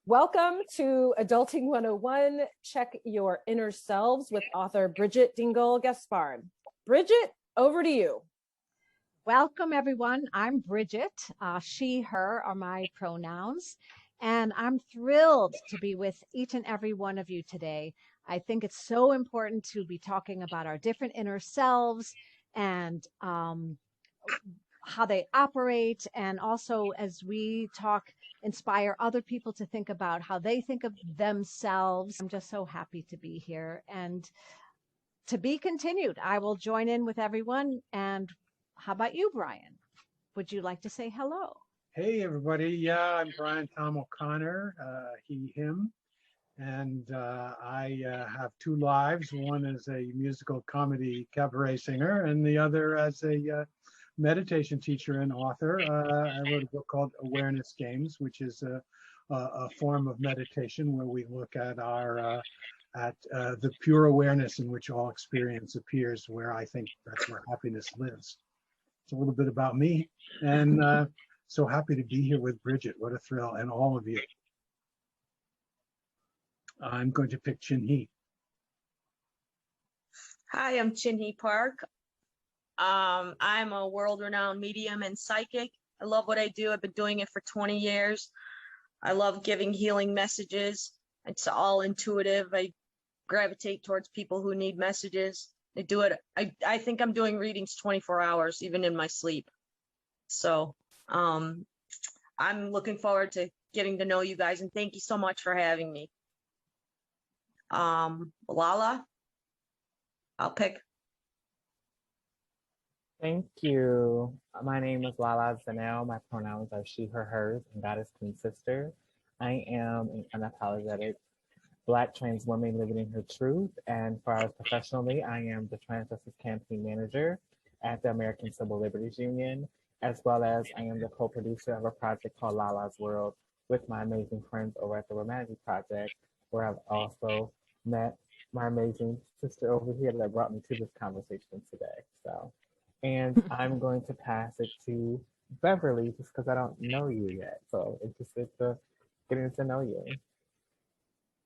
Welcome to Adulting 101, Check Your Inner Selves with author Bridgit Dengel Gaspard. Bridgit, over to you. Welcome, everyone. I'm Bridgit. She, her are my pronouns, and I'm thrilled to be with each and every one of you today. I think it's so important to be talking about our different inner selves and how they operate, and also as we talk, inspire other people to think about how they think of themselves. I'm just so happy to be here and to be continued. I will join in with everyone. And how about you, Brian? Would you like to say hello? Hey, everybody. Yeah, I'm Brian Tom O'Connor, he, him. And I have two lives. One as a musical comedy cabaret singer, and the other as a meditation teacher and author. I wrote a book called Awareness Games, which is a form of meditation where we look at our the pure awareness in which all experience appears, where I think that's where happiness lives. It's a little bit about me, and so happy to be here with Bridgit. What a thrill, and all of you. I'm going to pick Chin Hee. Hi, I'm Chin Hee Park. I'm a world-renowned medium and psychic. I love what I do. I've been doing it for 20 years. I love giving healing messages. It's all intuitive. I gravitate towards people who need messages. I do it. I think I'm doing readings 24 hours, even in my sleep. So I'm looking forward to getting to know you guys, and thank you so much for having me. Lala, I'll pick. Thank you. My name is Lala Zanel. My pronouns are she, her, hers, and God is Queen Sister. I am an unapologetic Black trans woman living in her truth. And for us professionally, I am the Trans Justice Campaign Manager at the American Civil Liberties Union, as well as I am the co-producer of a project called Lala's World with my amazing friends over at the Romantic Project, where I've also met my amazing sister over here that brought me to this conversation today. So. And I'm going to pass it to Beverly just because I don't know you yet. So it's just getting to know you.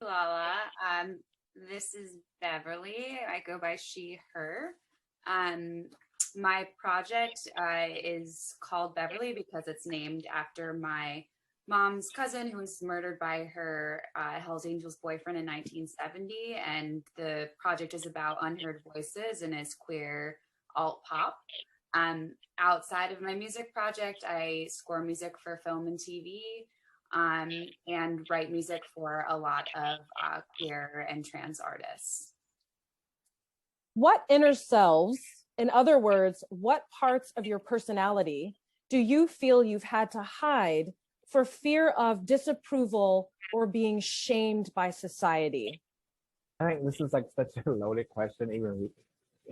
Lala, this is Beverly. I go by she, her. My project is called Beverly because it's named after my mom's cousin who was murdered by her Hells Angels boyfriend in 1970. And the project is about unheard voices and is queer alt pop. Outside of my music project, I score music for film and TV, and write music for a lot of queer and trans artists. What inner selves, in other words, what parts of your personality do you feel you've had to hide for fear of disapproval or being shamed by society? I think this is like such a loaded question, even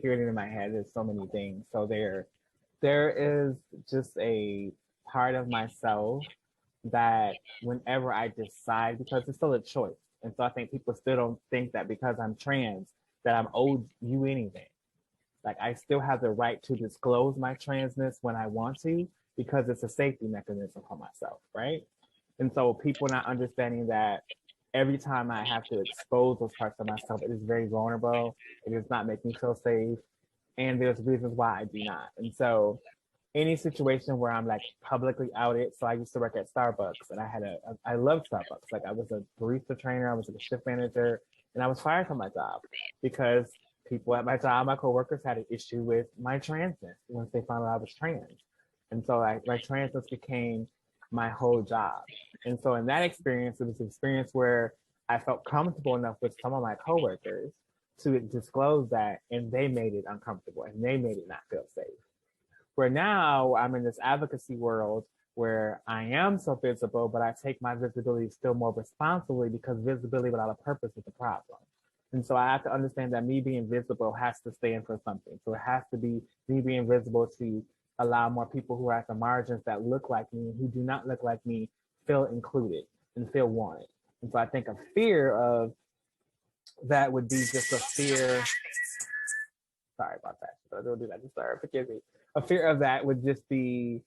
hearing it in my head. There's so many things. So there is just a part of myself that whenever I decide, because it's still a choice, and so I think people still don't think that because I'm trans that I'm owed you anything. Like I still have the right to disclose my transness when I want to, because it's a safety mechanism for myself, right? And so people not understanding that every time I have to expose those parts of myself, it is very vulnerable. It does not make me feel safe. And there's reasons why I do not. And so any situation where I'm like publicly outed, so I used to work at Starbucks, and I loved Starbucks. Like I was a barista trainer, I was a shift manager, and I was fired from my job because people at my job, my coworkers, had an issue with my transness once they found out I was trans. And so my transness became my whole job. And so in that experience, it was an experience where I felt comfortable enough with some of my coworkers to disclose that, and they made it uncomfortable and they made it not feel safe. Where now I'm in this advocacy world where I am so visible, but I take my visibility still more responsibly, because visibility without a purpose is a problem. And so I have to understand that me being visible has to stand for something. So it has to be me being visible to allow more people who are at the margins that look like me, who do not look like me, feel included and feel wanted. And so I think a fear of that would be just a fear. Sorry about that. I don't do that. Sorry, forgive me. A fear of that would just be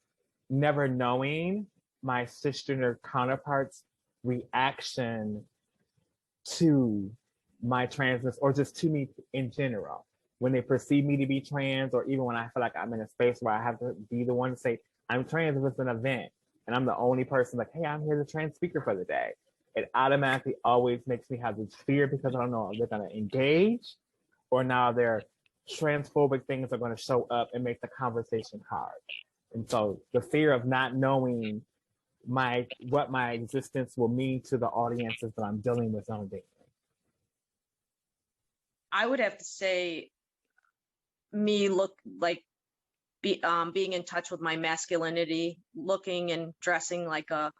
never knowing my cisgender counterparts reaction to my transness or just to me in general. When they perceive me to be trans, or even when I feel like I'm in a space where I have to be the one to say, I'm trans, if it's an event and I'm the only person like, hey, I'm here the trans speaker for the day, it automatically always makes me have this fear because I don't know if they're going to engage or now their transphobic things are going to show up and make the conversation hard. And so the fear of not knowing what my existence will mean to the audiences that I'm dealing with on a daily. I would have to say me look like being in touch with my masculinity, looking and dressing like a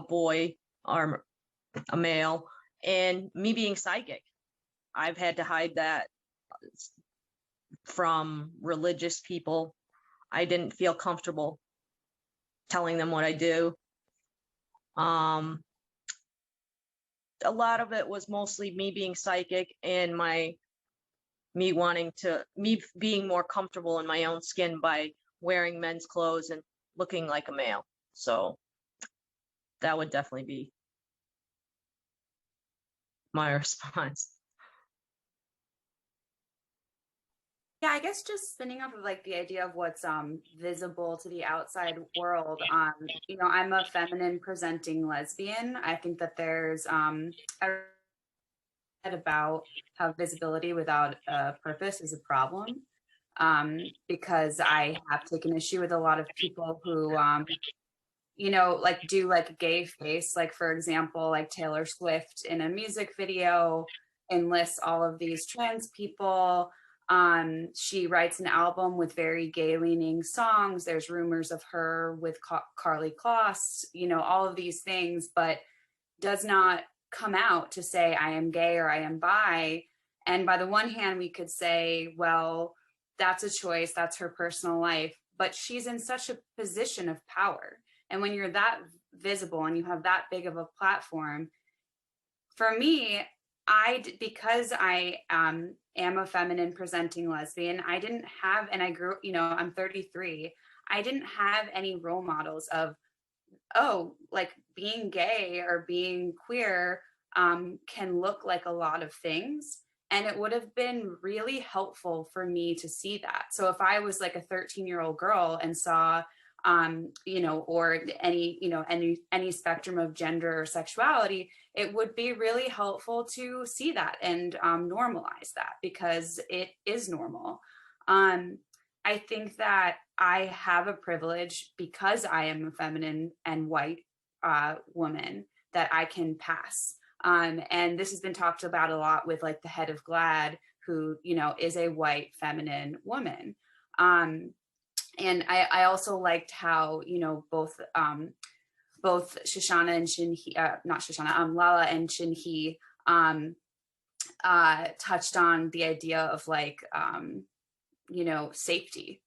boy or a male, and me being psychic. I've had to hide that from religious people. I didn't feel comfortable telling them what I do. A lot of it was mostly me being psychic and me being more comfortable in my own skin by wearing men's clothes and looking like a male. So that would definitely be my response. Yeah, I guess just spinning off of like the idea of what's visible to the outside world. You know, I'm a feminine presenting lesbian. I think that there's I read about how visibility without a purpose is a problem. Because I have taken issue with a lot of people who you know, like do like a gay face, like for example, like Taylor Swift in a music video enlists all of these trans people. She writes an album with very gay leaning songs. There's rumors of her with Carly Kloss, you know, all of these things, but does not come out to say I am gay or I am bi. And by the one hand, we could say, well, that's a choice, that's her personal life, but she's in such a position of power. And when you're that visible and you have that big of a platform, for me, because I am a feminine presenting lesbian, I didn't have, and I grew, you know, I'm 33, I didn't have any role models of, oh, like being gay or being queer can look like a lot of things. And it would have been really helpful for me to see that. So if I was like a 13-year-old girl and saw, you know, or any, you know, any spectrum of gender or sexuality, it would be really helpful to see that and normalize that because it is normal. I think that I have a privilege because I am a feminine and white woman that I can pass. And this has been talked about a lot with like the head of GLAAD, who, you know, is a white feminine woman. And I also liked how, you know, both Shoshana and Shinhee, not Shoshana, Lala and Shinhee touched on the idea of like, you know, safety.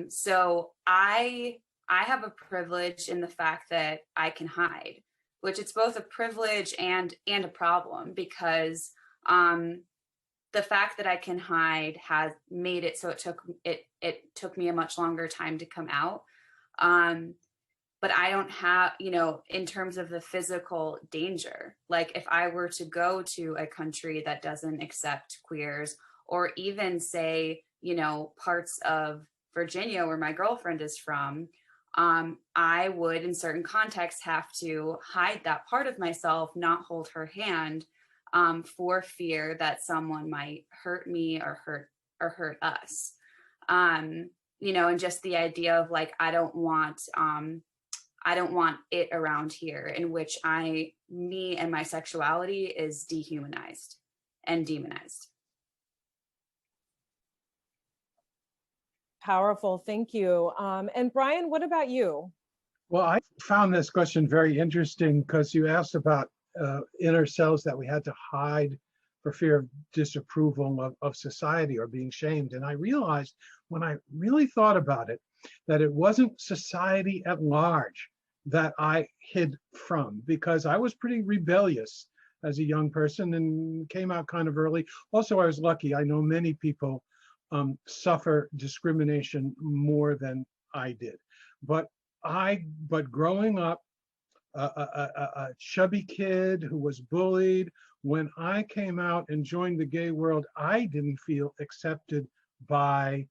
So I have a privilege in the fact that I can hide, which it's both a privilege and a problem because the fact that I can hide has made it so it took me a much longer time to come out. But I don't have, you know, in terms of the physical danger, like if I were to go to a country that doesn't accept queers, or even say, you know, parts of Virginia where my girlfriend is from, I would in certain contexts have to hide that part of myself, not hold her hand, for fear that someone might hurt me or hurt us. You know, and just the idea of like, I don't want it around here in which me and my sexuality is dehumanized and demonized. Powerful, thank you. And Brian, what about you? Well, I found this question very interesting because you asked about inner selves that we had to hide for fear of disapproval of society or being shamed. And I realized when I really thought about it, that it wasn't society at large that I hid from, because I was pretty rebellious as a young person and came out kind of early. Also, I was lucky. I know many people suffer discrimination more than I did. But growing up a chubby kid who was bullied. When I came out and joined the gay world, I didn't feel accepted by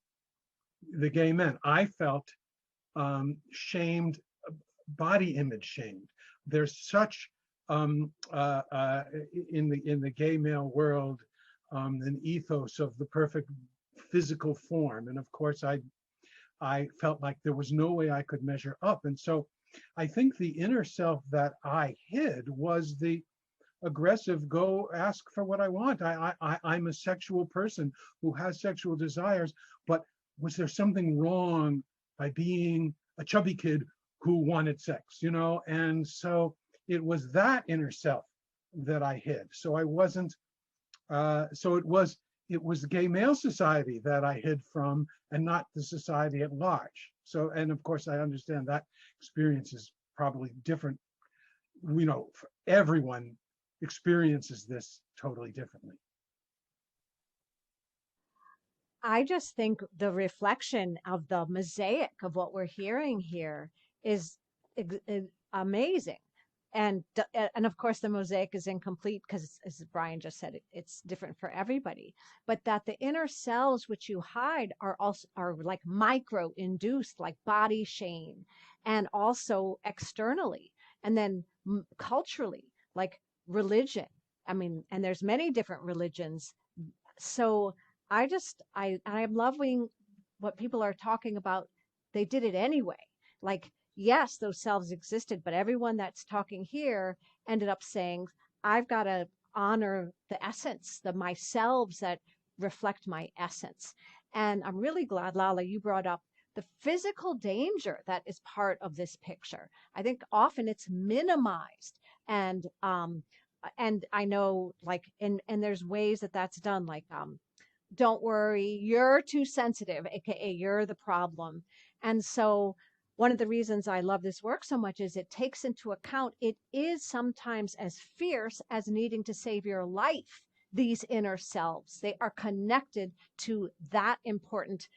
the gay men. I felt shamed, body image shamed. There's such in the gay male world an ethos of the perfect physical form, and of course I felt like there was no way I could measure up, and so I think the inner self that I hid was the aggressive, go ask for what I want. I'm a sexual person who has sexual desires, but was there something wrong by being a chubby kid who wanted sex, you know? And so it was that inner self that I hid. So I wasn't, so it was the gay male society that I hid from and not the society at large. So, and of course I understand that experience is probably different, you know, for everyone experiences this totally differently. I just think the reflection of the mosaic of what we're hearing here is amazing. And of course, the mosaic is incomplete because, as Brian just said, it's different for everybody. But that the inner selves which you hide are also are like micro-induced, like body shame, and also externally, and then culturally, like religion. I mean, and there's many different religions. So I'm loving what people are talking about. They did it anyway. Like, yes, those selves existed, but everyone that's talking here ended up saying, I've got to honor the essence, the myself that reflect my essence. And I'm really glad, Lala, you brought up the physical danger that is part of this picture. I think often it's minimized, and I know, like, and there's ways that that's done, like don't worry, you're too sensitive, aka you're the problem. And so one of the reasons I love this work so much is it takes into account it is sometimes as fierce as needing to save your life. These inner selves, they are connected to that important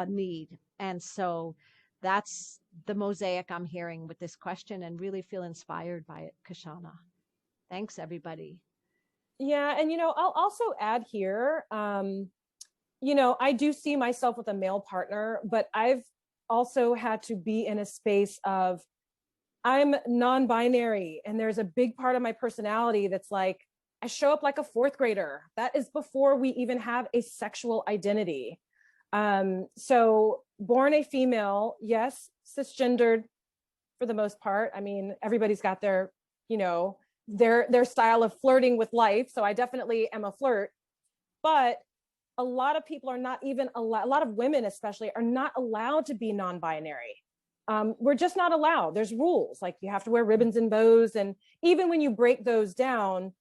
need. And so that's the mosaic I'm hearing with this question, and really feel inspired by it, Kashana. Thanks, everybody. Yeah, and you know, I'll also add here, you know, I do see myself with a male partner, but I've also had to be in a space of I'm non-binary, and there's a big part of my personality that's like I show up like a fourth grader. That is before we even have a sexual identity. So born a female, yes, cisgendered for the most part. I mean, everybody's got their, you know, their style of flirting with life. So I definitely am a flirt, but a lot of people are not even allowed, a lot of women especially are not allowed to be non-binary. We're just not allowed. There's rules, like you have to wear ribbons and bows. And even when you break those down,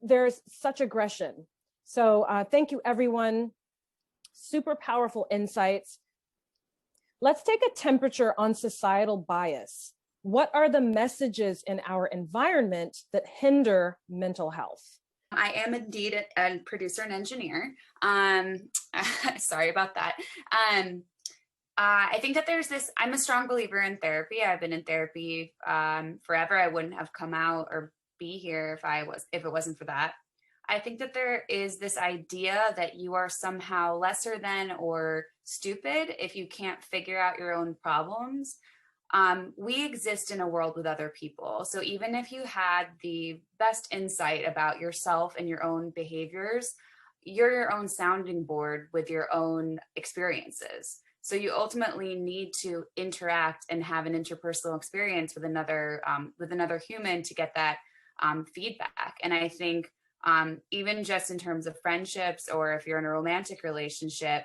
there's such aggression. So thank you, everyone. Super powerful insights. Let's take a temperature on societal bias. What are the messages in our environment that hinder mental health? I am indeed a producer and engineer. Sorry about that. I think that there's this, I'm a strong believer in therapy. I've been in therapy forever. I wouldn't have come out or be here if it wasn't for that. I think that there is this idea that you are somehow lesser than or stupid if you can't figure out your own problems. We exist in a world with other people. So even if you had the best insight about yourself and your own behaviors, you're your own sounding board with your own experiences. So you ultimately need to interact and have an interpersonal experience with another human to get that feedback. And I think even just in terms of friendships, or if you're in a romantic relationship,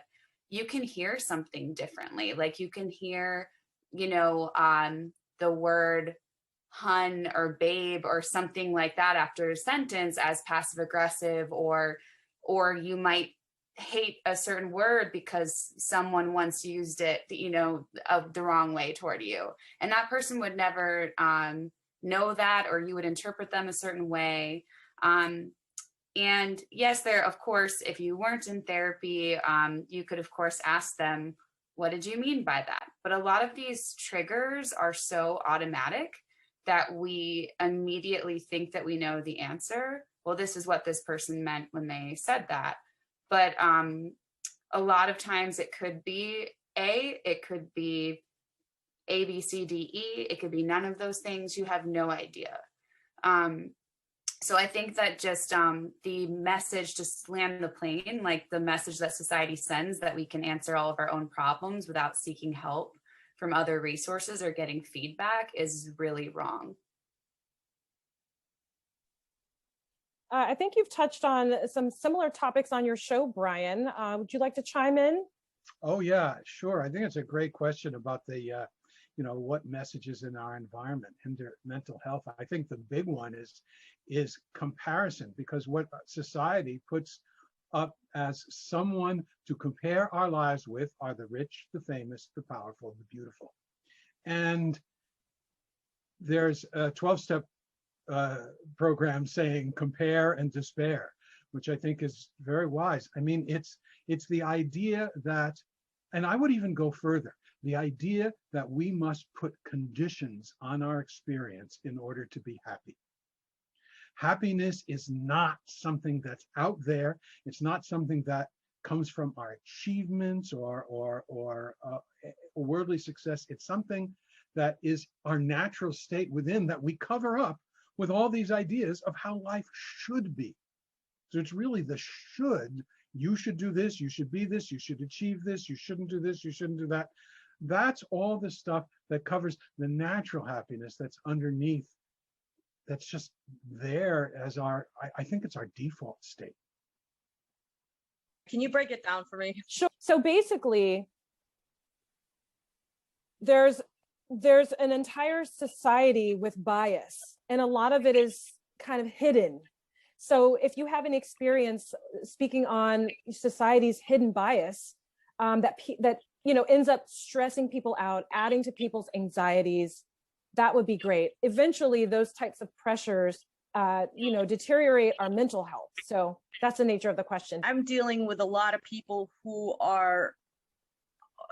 you can hear something differently. Like you can hear, you know, the word hun or babe or something like that after a sentence as passive aggressive, or you might hate a certain word because someone once used it, you know, the wrong way toward you. And that person would never know that, or you would interpret them a certain way. And yes, there, of course, if you weren't in therapy, you could, of course, ask them, what did you mean by that? But a lot of these triggers are so automatic that we immediately think that we know the answer. Well, this is what this person meant when they said that. But a lot of times it could be it could be A, B, C, D, E. It could be none of those things. You have no idea. So I think that just the message to land the plane, like the message that society sends that we can answer all of our own problems without seeking help from other resources or getting feedback, is really wrong. I think you've touched on some similar topics on your show, Brian. Would you like to chime in? Oh yeah, sure. I think it's a great question about the, what messages in our environment hinder mental health. I think the big one is comparison, because what society puts up as someone to compare our lives with are the rich, the famous, the powerful, the beautiful. And there's a 12-step program saying compare and despair, which I think is very wise. I mean, it's the idea that, and I would even go further, the idea that we must put conditions on our experience in order to be happy. Happiness is not something that's out there. It's not something that comes from our achievements or worldly success. It's something that is our natural state within, that we cover up with all these ideas of how life should be. So it's really the should. You should do this, you should be this, you should achieve this, you shouldn't do this, you shouldn't do that. That's all the stuff that covers the natural happiness that's underneath, that's just there as our, I think it's our default state. Can you break it down for me? Sure. So basically, there's an entire society with bias, and a lot of it is kind of hidden. So if you have an experience speaking on society's hidden bias, that ends up stressing people out, adding to people's anxieties, that would be great. Eventually, those types of pressures, deteriorate our mental health. So that's the nature of the question. I'm dealing with a lot of people who are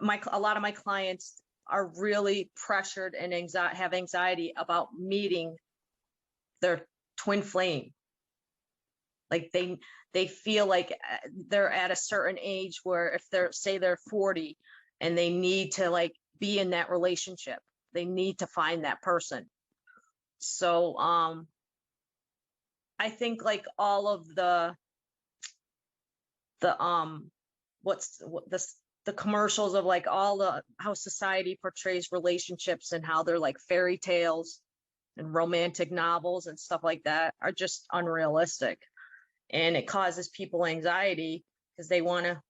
a lot of my clients are really pressured and have anxiety about meeting their twin flame. Like they feel like they're at a certain age where if they're 40 and they need to like be in that relationship, they need to find that person. So I think like all of the commercials of like how society portrays relationships and how they're like fairy tales and romantic novels and stuff like that are just unrealistic. And it causes people anxiety because they want to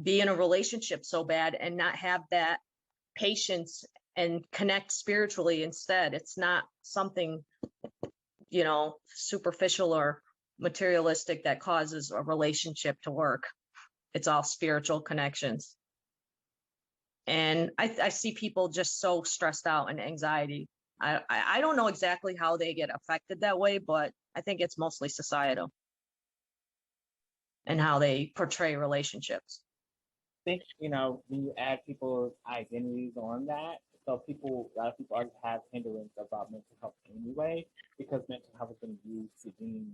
be in a relationship so bad and not have that patience and connect spiritually instead. It's not something, superficial or materialistic that causes a relationship to work. It's all spiritual connections. And I see people just so stressed out and anxiety. I don't know exactly how they get affected that way, but I think it's mostly societal and how they portray relationships. I think, when you add people's identities on that, so a lot of people already have hindrance about mental health anyway, because mental health has been used to deem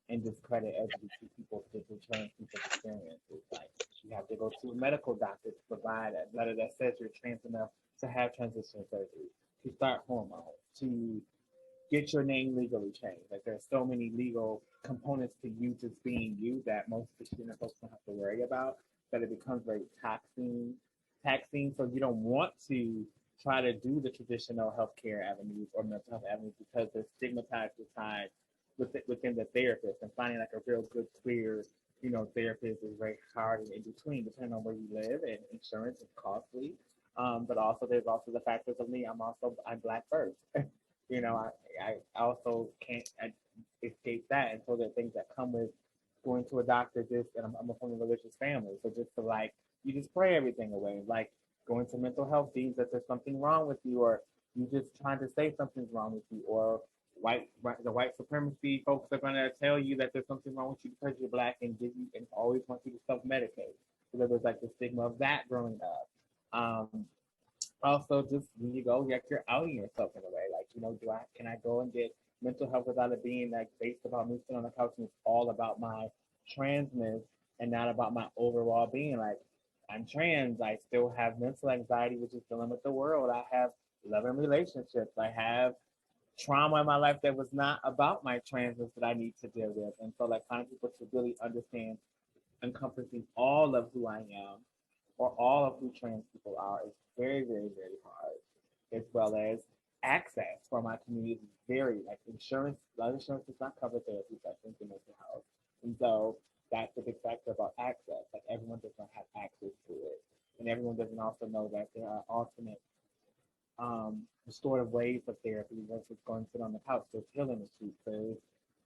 and discredit LGBT people, particularly trans people's experiences. Like, you have to go to a medical doctor to provide a letter that says you're trans enough to have transition surgery, to start hormones, to get your name legally changed. Like, there's so many legal components to you just being you that most Christian folks don't have to worry about, that it becomes very taxing. So you don't want to try to do the traditional healthcare avenues or mental health avenues because they're stigmatized aside within the therapist, and finding like a real good queer, therapist is very hard and in between, depending on where you live, and insurance is costly. But also there's also the factors of me. I'm Black first. I also can't escape that. And so there are things that come with going to a doctor and I'm from a religious family. So just to you just pray everything away. Like going to mental health means that there's something wrong with you, or you just trying to say something's wrong with you, or the white supremacy folks are going to tell you that there's something wrong with you because you're Black and always want you to self-medicate. So there was like the stigma of that growing up. Also, just when you go, you're outing yourself in a way. Like, You know, can I go and get mental health without it being like based about me sitting on the couch and it's all about my transness and not about my overall being? Like, I'm trans, I still have mental anxiety, which is dealing with the world. I have loving relationships. I have trauma in my life that was not about my transness that I need to deal with. And so like finding people to really understand encompassing all of who I am or all of who trans people are is very, very, very hard. As well as access for my community is very like insurance, a lot of insurance does not cover therapy sessions in mental health. And so that's a big factor about access. Like everyone does not have access to it. And everyone doesn't also know that there are alternate restorative ways of therapy versus going to sit on the couch. There's healing issues. There's,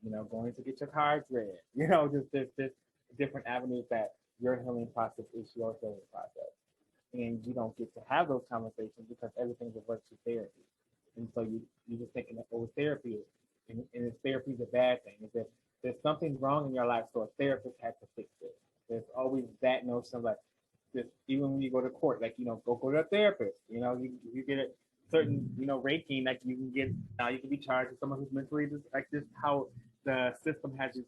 you know, going to get your cards read. You know, just there's different avenues that your healing process is your healing process. And you don't get to have those conversations because everything's reversed to therapy. And so you're just thinking that, oh, therapy is, and therapy is a bad thing. Is that there's something wrong in your life, so a therapist has to fix it. There's always that notion of like, this, even when you go to court, like, you know, go to a therapist. You know, you get a certain, you know, ranking, like you can get, now you can be charged with someone who's mentally like this, how the system has these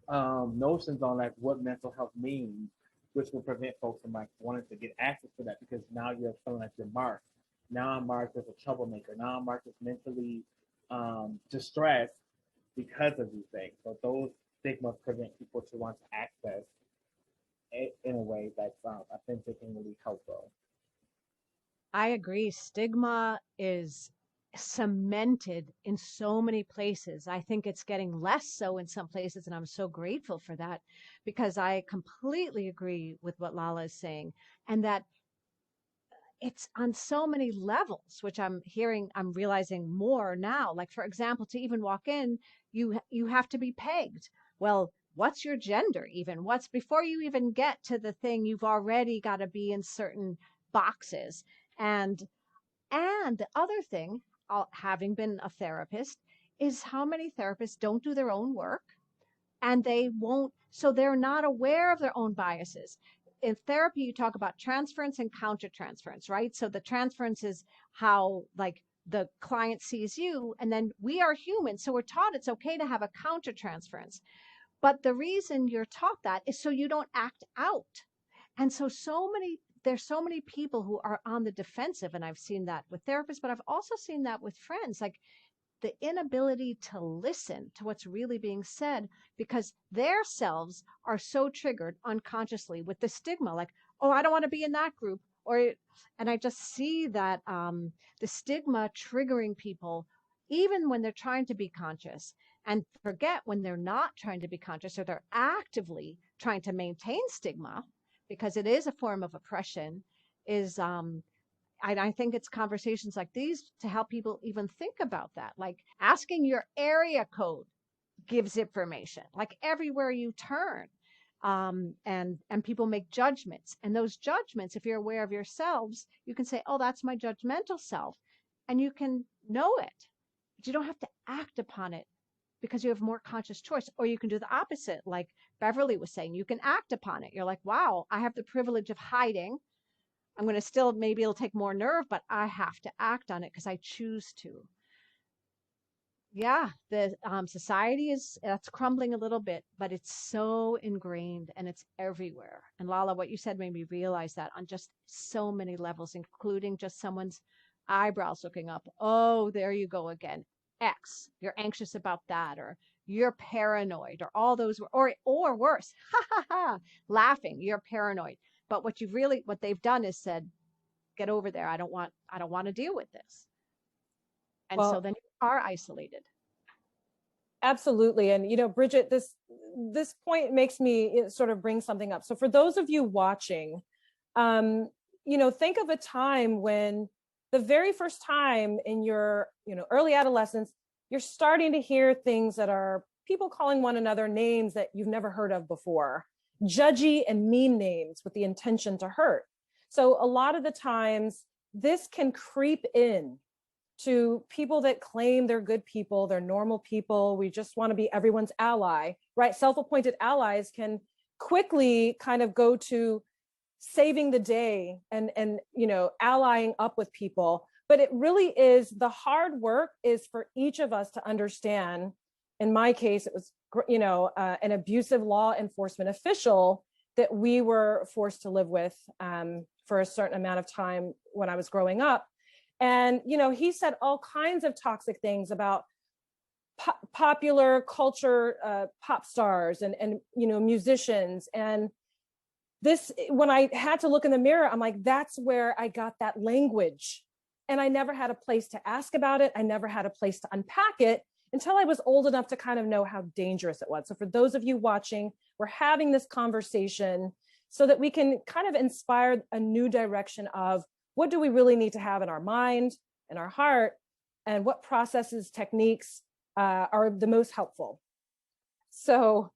notions on like what mental health means, which will prevent folks from like wanting to get access to that because now you're feeling like you're marked. Now I'm marked as a troublemaker. Now I'm marked as mentally distressed because of these things. So those stigmas prevent people to want to access it in a way that's authentic and really helpful. I agree. Stigma is cemented in so many places. I think it's getting less so in some places, and I'm so grateful for that because I completely agree with what Lala is saying, and that it's on so many levels, which I'm realizing more now. Like, for example, to even walk in, you have to be pegged. Well, what's your gender even? What's before you even get to the thing, you've already got to be in certain boxes. And the other thing, having been a therapist, is how many therapists don't do their own work and they won't, so they're not aware of their own biases. In therapy, you talk about transference and countertransference, right? So the transference is how like the client sees you, and then we are human. So we're taught it's okay to have a countertransference. But the reason you're taught that is so you don't act out. And so there's so many people who are on the defensive, and I've seen that with therapists, but I've also seen that with friends, like the inability to listen to what's really being said because their selves are so triggered unconsciously with the stigma, like, oh, I don't want to be in that group. And I just see that the stigma triggering people, even when they're trying to be conscious, and forget when they're not trying to be conscious or they're actively trying to maintain stigma because it is a form of oppression, is I think it's conversations like these to help people even think about that. Like asking your area code gives information, like everywhere you turn. And people make judgments. And those judgments, if you're aware of yourselves, you can say, oh, that's my judgmental self. And you can know it, but you don't have to act upon it because you have more conscious choice. Or you can do the opposite, like Beverly was saying, you can act upon it. You're like, wow, I have the privilege of hiding. I'm going to still, maybe it'll take more nerve, but I have to act on it because I choose to. Yeah, the society that's crumbling a little bit, but it's so ingrained and it's everywhere. And Lala, what you said made me realize that on just so many levels, including just someone's eyebrows looking up. Oh, there you go again. X, you're anxious about that, or you're paranoid, or all those, or worse, ha ha ha, laughing, you're paranoid. But what they've done is said, get over there. I don't want to deal with this. And so then you are isolated. Absolutely. And, you know, Bridget, this point makes me sort of bring something up. So for those of you watching, you know, think of a time when the very first time in your, you know, early adolescence, you're starting to hear things that are people calling one another names that you've never heard of before, judgy and mean names with the intention to hurt. So a lot of the times this can creep in to people that claim they're good people, they're normal people, we just want to be everyone's ally, right? Self-appointed allies can quickly kind of go to saving the day and allying up with people. But it really is, the hard work is for each of us to understand. In my case, it was an abusive law enforcement official that we were forced to live with for a certain amount of time when I was growing up. And he said all kinds of toxic things about popular culture, pop stars and musicians. And this, when I had to look in the mirror, I'm like, that's where I got that language. And I never had a place to ask about it. I never had a place to unpack it until I was old enough to kind of know how dangerous it was. So for those of you watching, we're having this conversation so that we can kind of inspire a new direction of what do we really need to have in our mind, in our heart, and what processes, techniques are the most helpful. So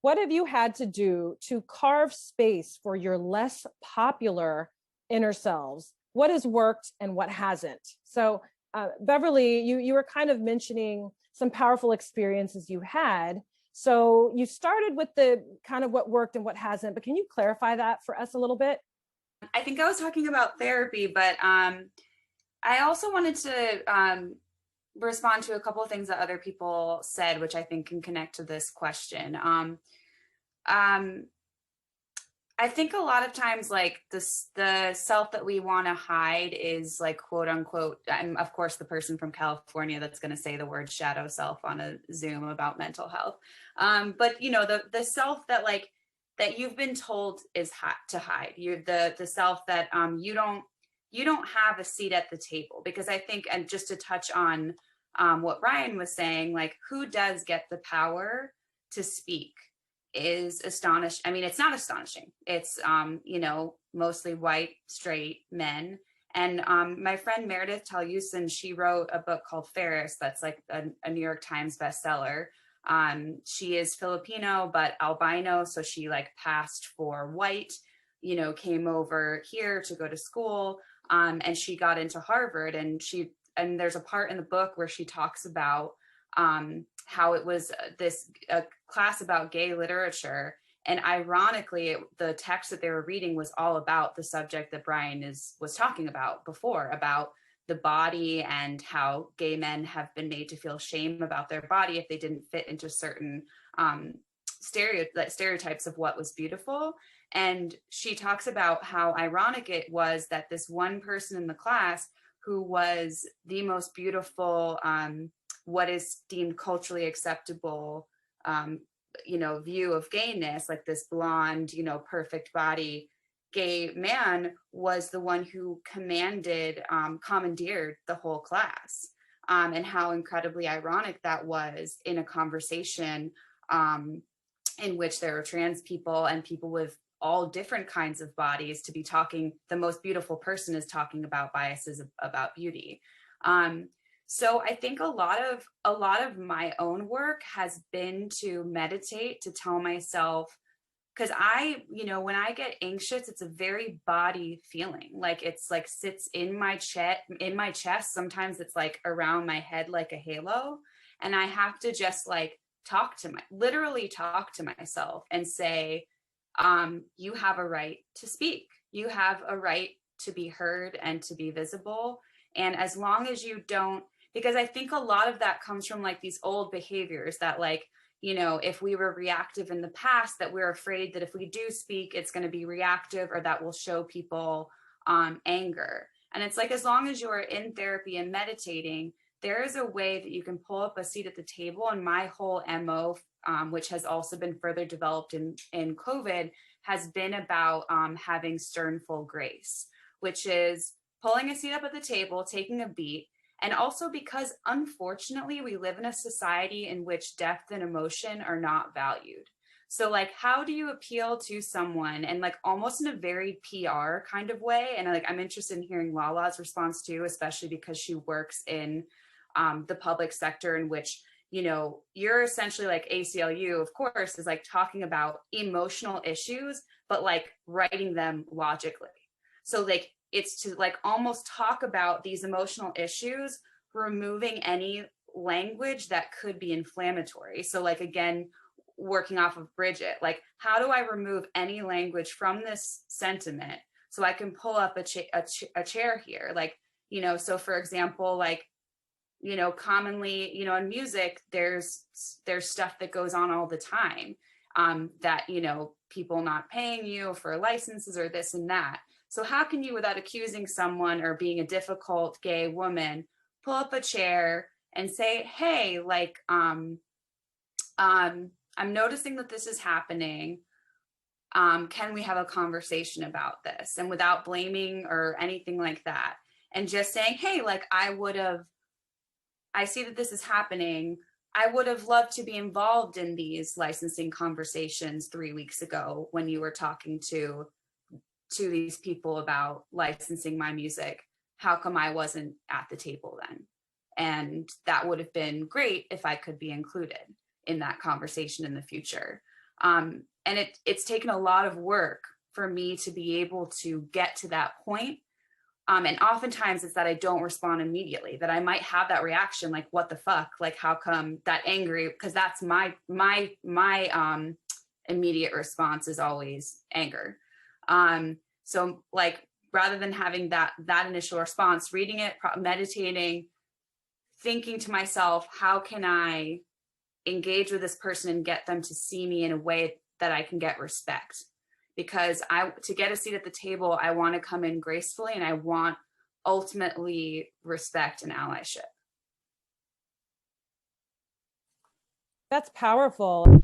what have you had to do to carve space for your less popular inner selves? What has worked and what hasn't? So Beverly, you were kind of mentioning some powerful experiences you had. So you started with the kind of what worked and what hasn't, but can you clarify that for us a little bit? I think I was talking about therapy, but I also wanted to respond to a couple of things that other people said, which I think can connect to this question. I think a lot of times, like the self that we want to hide is like, quote unquote, I'm of course the person from California that's going to say the word shadow self on a Zoom about mental health. But the self that that you've been told is to hide. You're the self that you don't have a seat at the table, because I think, and just to touch on what Ryan was saying, like, who does get the power to speak is astonished. I mean, it's not astonishing. It's, mostly white, straight men. And my friend Meredith Taliesin, she wrote a book called Ferris that's like a New York Times bestseller. She is Filipino, but albino. So she like passed for white, came over here to go to school. And she got into Harvard, and there's a part in the book where she talks about how it was a class about gay literature. And ironically, the text that they were reading was all about the subject that Brian was talking about before, about the body and how gay men have been made to feel shame about their body if they didn't fit into certain stereotypes of what was beautiful. And she talks about how ironic it was that this one person in the class who was the most beautiful, what is deemed culturally acceptable, view of gayness, like this blonde, perfect body gay man, was the one who commandeered the whole class. And how incredibly ironic that was in a conversation in which there are trans people and people with all different kinds of bodies to be talking. The most beautiful person is talking about biases about beauty. So I think a lot of my own work has been to meditate, to tell myself, because when I get anxious, it's a very body feeling. Like it's like sits in my chest. Sometimes it's like around my head like a halo. And I have to just like literally talk to myself and say, you have a right to speak. You have a right to be heard and to be visible. And as long as you don't, because I think a lot of that comes from like these old behaviors that like, if we were reactive in the past, that we're afraid that if we do speak, it's going to be reactive, or that will show people anger. And it's like, as long as you're in therapy and meditating, there is a way that you can pull up a seat at the table. And my whole MO, which has also been further developed in COVID, has been about having stern full grace, which is pulling a seat up at the table, taking a beat. And also because, unfortunately, we live in a society in which depth and emotion are not valued. So like, how do you appeal to someone, and like almost in a very PR kind of way? And like, I'm interested in hearing Lala's response too, especially because she works in the public sector, in which, you're essentially like ACLU, of course, is like talking about emotional issues, but like writing them logically. So like, it's to like almost talk about these emotional issues, removing any language that could be inflammatory. So like, again, working off of Bridget, like, how do I remove any language from this sentiment so I can pull up a chair here? Like, you know, so for example, like, you know, commonly, you know, in music, there's stuff that goes on all the time, that, you know, people not paying you for licenses or this and that. So how can you, without accusing someone or being a difficult gay woman, pull up a chair and say, hey, like, I'm noticing that this is happening. Can we have a conversation about this? And without blaming or anything like that. And just saying, hey, like, I see that this is happening. I would have loved to be involved in these licensing conversations 3 weeks ago when you were talking to these people about licensing my music. How come I wasn't at the table then? And that would have been great if I could be included in that conversation in the future. And it's taken a lot of work for me to be able to get to that point. And oftentimes it's that I don't respond immediately, that I might have that reaction, like, what the fuck? Like, how come that angry? Because that's my immediate response is always anger. So like, rather than having that initial response, reading it, meditating, thinking to myself, how can I engage with this person and get them to see me in a way that I can get respect? Because to get a seat at the table, I want to come in gracefully, and I want ultimately respect and allyship. That's powerful.